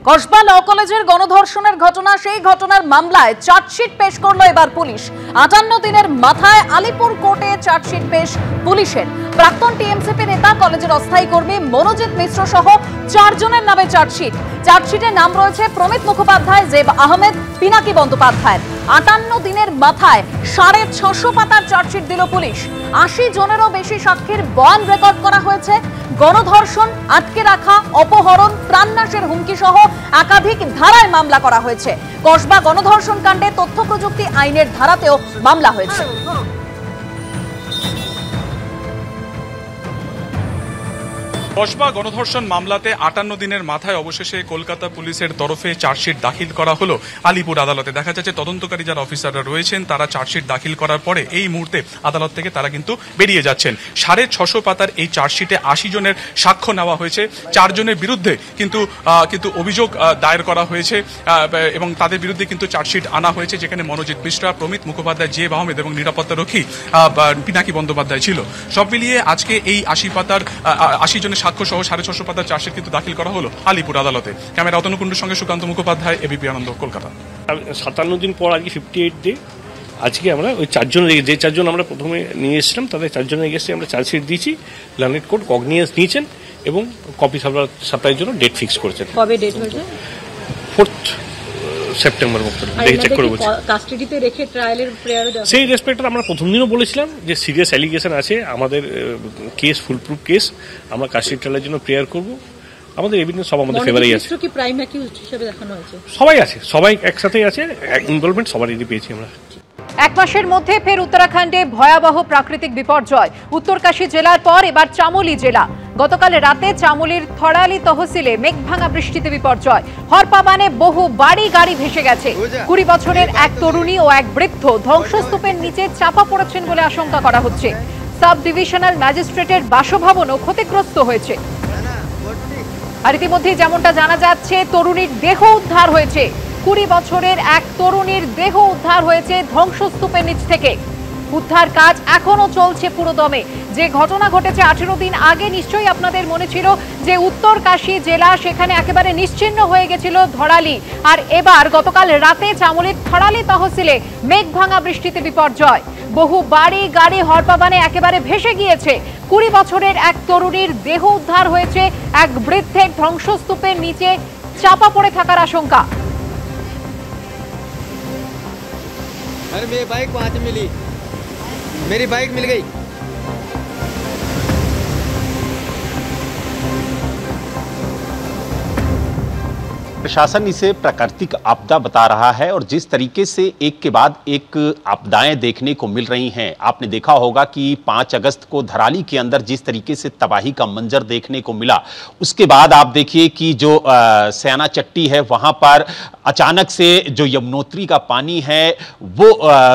কসবা ল কলেজের গণধর্ষণের ঘটনা, সেই ঘটনার মামলায় চার্জশিট পেশ করলো এবার পুলিশ। 58 দিনের মাথায় আলিপুর কোর্টে চার্জশিট পেশ পুলিশের। প্রাক্তন টিএমসিপি নেতা, কলেজের অস্থায়ী কর্মী মনোজিৎ মিশ্র সহ 4 জনের নামে চার্জশিট। চার্জশিটে নাম রয়েছে প্রমিত মুখোপাধ্যায়, জেব আহমেদ, পিনাকি বন্দ্যোপাধ্যায়। 58 দিনের মাথায় 650 পাতার চার্জশিট দিল পুলিশ। 80 জনেরও বেশি সাক্ষীর বয়ান রেকর্ড করা হয়েছে। গণধর্ষণ, আটকে রাখা, অপহরণ, প্রাণনাশের হুমকি সহ একাধিক ধারায় মামলা করা হয়েছে। কসবা গণধর্ষণ কাণ্ডে তথ্য প্রযুক্তি আইনের ধারাতেও মামলা হয়েছে। কসবা গণধর্ষণ মামলাতে 58 দিনের মাথায় অবশেষে কলকাতা পুলিশের তরফে চার্জশিট দাখিল করা হলো আলিপুর আদালতে। দেখা যাচ্ছে তদন্তকারী যারা অফিসাররা রয়েছেন তারা চার্জশিট দাখিল করার পরে এই মুহূর্তে আদালত থেকে তারা কিন্তু বেরিয়ে যাচ্ছেন। 650 পাতার এই চার্জশিটে 80 জনের সাক্ষ্য নেওয়া হয়েছে। 4 জনের বিরুদ্ধে কিন্তু অভিযোগ দায়ের করা হয়েছে এবং তাদের বিরুদ্ধে কিন্তু চার্জশিট আনা হয়েছে, যেখানে মনোজিৎ মিশ্রা, প্রমিত মুখোপাধ্যায়, জেব আহমেদ এবং নিরাপত্তারক্ষী পিনাকি বন্দ্যোপাধ্যায় ছিল। সব মিলিয়ে আজকে এই 80 জনের সাক্ষ্য সহ 650 পাতার চার্জশিট কিন্তু দাখিল করা হলো আলিপুর আদালতে। ক্যামেরা অতনুকুণ্ডুর সঙ্গে সুকান্ত মুখোপাধ্যায়, এবিপি আনন্দ, কলকাতা। 57 দিন পর আজকে 58 ডে। আজকে আমরা ওই 4 জন, যে 4 জন আমরা প্রথমে নিয়ে এসেছিলাম তাদের 4 জনের এগেস্টে আমরা চার্জশিট দিয়েছি। লার্নেড কোর্ট কগনিয়েন্স নিয়েছেন এবং কপি সাপ্লাইয়ের জন্য ডেট ফিক্স করেছেন। কবে ডেট হয়েছে? 4 সেপ্টেম্বর মতো চেক করে বলছি। কাস্টাডিতে রেখে ট্রায়ালের প্রেয়ার দেওয়া, সেই রেসপেক্টে আমরা প্রথম দিনও বলেছিলাম যে সিরিয়াস অ্যালিগেশন আছে, আমাদের কেস ফুলপ্রুফ কেস, আমরা কাস্টাডি ট্রায়ালের জন্য প্রেয়ার করব। আমাদের এভিডেন্স সব আমাদের ফেভারেই আছে। কি প্রাইম অ্যাকিউজড হিসেবে দেখানো হয়েছে? সবাই আছে, সবাই একসাথেই আছে, ইনভলভমেন্ট সবারই পেয়েছি আমরা। 1 মাসের মধ্যে ফের উত্তরাখণ্ডে ভয়াবহ প্রাকৃতিক বিপর্যয়। উত্তরকাশী জেলার পর এবার চামোলি জেলা। গতকাল রাতে চামোলির থড়ালি তহসিলে মেঘভাঙা বৃষ্টিতে বিপর্যয়। হরপাবানে বহু বাড়ি গাড়ি ভেসে গেছে। 20 বছরের এক তরুণী ও এক বৃদ্ধ ধ্বংসস্তূপের নিচে চাপা পড়েছেন বলে আশঙ্কা করা হচ্ছে। সাব ডিভিশনাল ম্যাজিস্ট্রেটের বাসভবনও ক্ষতিগ্রস্ত হয়েছে। আর ইতিমধ্যে যেমনটা জানা যাচ্ছে, তরুণীর দেহ উদ্ধার হয়েছে। 20 বছরের এক তরুণীর দেহ উদ্ধার হয়েছে ধ্বংসস্তূপের নিচ থেকে। উদ্ধার কাজ এখনো চলছে পুরোদমে। যে ঘটনা ঘটেছে 18 দিন আগে, নিশ্চয়ই আপনাদের মনে ছিল যে উত্তরকাশী জেলা, সেখানে একেবারে নিশ্চিহ্ন হয়ে গেছিল ধরালি। আর এবার গতকাল রাতে চামোলির থড়ালি তহসিলে মেঘভাঙা বৃষ্টিতে বিপর্যয়। বহু বাড়ি গাড়ি হরপাবানে একেবারে ভেসে গিয়েছে। 20 বছরের এক তরুণীর দেহ উদ্ধার হয়েছে। এক বৃদ্ধের ধ্বংসস্তূপের নিচে চাপা পড়ে থাকার আশঙ্কা। अरे मेरी बाइक वहाँ से मिली, मेरी बाइक मिल गई। प्रशासन इसे प्राकृतिक आपदा बता रहा है और जिस तरीके से एक के बाद एक आपदाएं देखने को मिल रही हैं, आपने देखा होगा कि 5 अगस्त को धराली के अंदर जिस तरीके से तबाही का मंजर देखने को मिला, उसके बाद आप देखिए कि जो सयाना चट्टी है वहां पर अचानक से जो यमुनोत्री का पानी है वो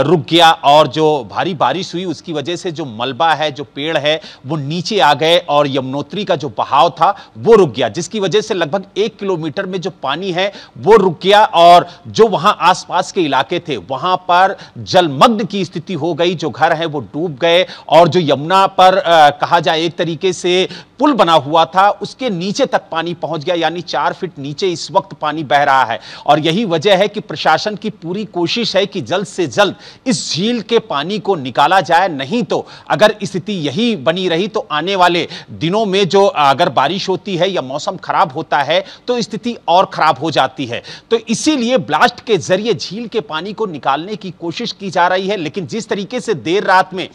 रुक गया और जो भारी बारिश हुई उसकी वजह से जो मलबा है, जो पेड़ है, वो नीचे आ गए और यमुनोत्री का जो बहाव था वो रुक गया, जिसकी वजह से लगभग 1 किलोमीटर में जो पानी है वो रुक गया और जो वहां आसपास के इलाके थे वहां पर जलमग्न की स्थिति हो गई। जो घर है वो डूब गए और जो यमुना पर कहा जाए एक तरीके से पुल बना हुआ था उसके नीचे तक पानी पहुंच गया, यानी 4 फीट नीचे इस वक्त पानी बह रहा है। और यही वजह है कि प्रशासन की पूरी कोशिश है कि जल्द से जल्द इस झील के पानी को निकाला जाए, नहीं तो अगर स्थिति यही बनी रही तो आने वाले दिनों में जो अगर बारिश होती है या मौसम खराब होता है तो स्थिति और खराब हो जाती है। तो इसीलिए ब्लास्ट के जरिए झील के पानी को निकालने की कोशिश की जा रही है। लेकिन जिस तरीके से देर रात में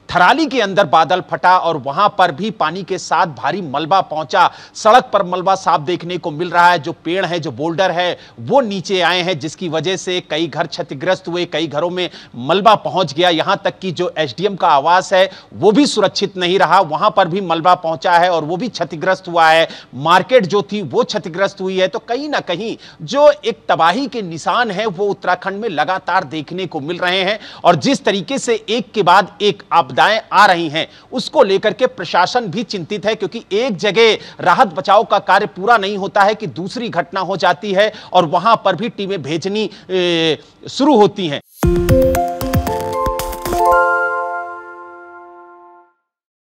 थराली के अंदर बादल फटा और वहां पर भी पानी के साथ भारी मलबा पहुंचा, सड़क पर मलबा साफ देखने को मिल रहा है। जो पेड़ है, जो बोल्डर है वो नीचे आए हैं, जिसकी वजह से कई घर क्षतिग्रस्त हुए, कई घरों में मलबा पहुंच गया। यहां तक कि जो एसडीएम का आवास है वो भी सुरक्षित नहीं रहा, वहां पर भी मलबा पहुंचा है और वो भी क्षतिग्रस्त हुआ है। मार्केट जो थी वो क्षतिग्रस्त हुई है। तो कहीं ना कहीं जो एक तबाही के निशान है वो उत्तराखंड में लगातार देखने को मिल रहे हैं और जिस तरीके से एक के बाद एक आपदा आ रही हैं उसको लेकर के प्रशासन भी चिंतित है, क्योंकि एक जगह राहत बचाव का कार्य पूरा नहीं होता है कि दूसरी घटना हो जाती है और वहां पर भी टीमें भेजनी शुरू होती हैं।